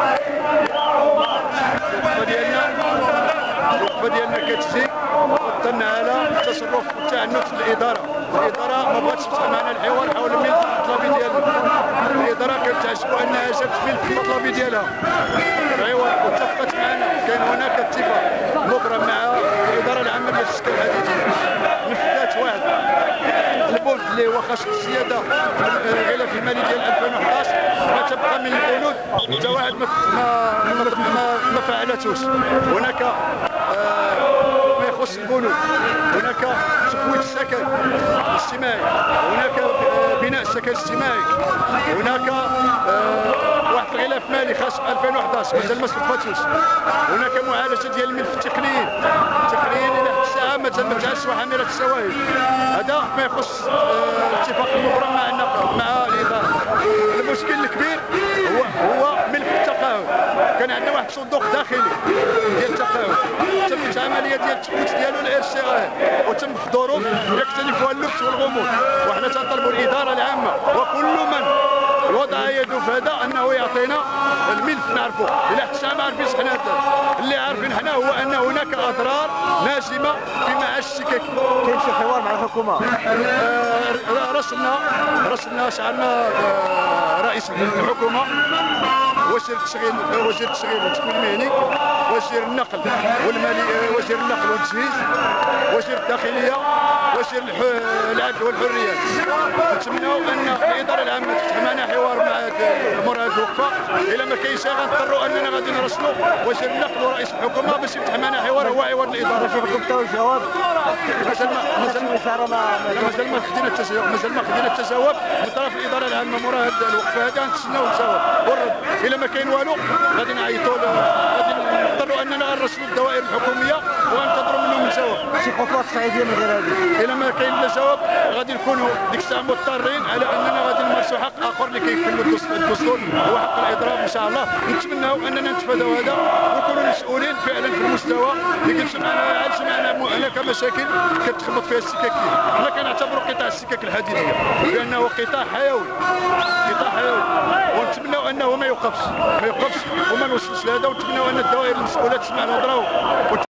الوقفه ديالنا كتجي ضمن على التصرف والتعنت الاداره ما بغاتش تفتح معنا الحوار حول الملف المطلبي ديالنا. الاداره كتعجبو انها جابت ملف المطلبي ديالها الحوار واتفقت معنا. كاين هناك اتفاق مبرم مع الاداره العامه ديال السكه الحديديه. نفذات واحد البند اللي هو خاص بالسياده الغلاف المالي ديال 2011 ما تبقى من البنود حتى واحد ما فعلتوش. هناك ما يخص البنود، هناك تفويت السكن الاجتماعي، هناك بناء السكن الاجتماعي، هناك واحد الغلاف مالي خاص ب 2011 مازال ما صرفتوش، هناك معالجه ديال الملف التقنيين الى حتى الساعه مازال ما جاش وحامله الشواهد. هذا ما يخص الاتفاق المبرم مع الاداره. المشكل الكبير هو ملف التقاعد. كان عندنا واحد الصندوق داخلي ديال التقاعد تمت عمليه ديال التفويت ديالو للارساء وتم في ظروف يختلفها اللبس والغموض. وحنا تنطلبوا الاداره العامه وكل من وضع يده في هذا انه يعطينا الملف نعرفه. الا حتى ما عارفينش حنا اللي عارفين حنا هو ان هناك اضرار ناجمه في معاش السككي. كاين شي حوار مع الحكومه؟ رسلنا شعرنا رئيس الحكومه، وزير التشغيل والتكوين المهني، وزير النقل والمالي، وزير النقل والتجهيز، وزير الداخليه، وزير العدل والحريات. نتمنوا ان الاداره العامه تفتح معنا حوار مع هذه الوقفه. الا ما كاينش غنضطروا اننا غادي نرسلوا وزير النقل ورئيس الحكومه باش يفتح معنا حوار هو حوار الاداره. شوفكم تاو الجواب مازال ما خدينا التجاوب من طرف الاداره العامه. مورا هذه الوقفه هذه غنتسناو الجواب والرد. الا ما كاين والو غادي نعيطوا غادي نضطروا اننا نرسلوا الدوائر الحكوميه وغننتظروا منهم الجواب. شي خطوات صعيديه من غير هذه؟ الا ما كاين لا جواب غادي نكونوا ديك الساعه مضطرين على اننا غادي نمارسوا حق اخر اللي كيكفل الدستور هو حق الاضراب. ان شاء الله نتمناو اننا نتفاداو هذا ونكونوا مسؤولين فعلا في المستوى اللي كيمشي معنا هناك مشاكل كتخبط فيها السكاكين. حنا كنعتبروا قطاع السكك الحديديه بانه قطاع حيوي ونتمناو انه ما يوقفش وما نوصلش لهذا. ونتمناو ان الدوائر المسؤوله تسمع الهضره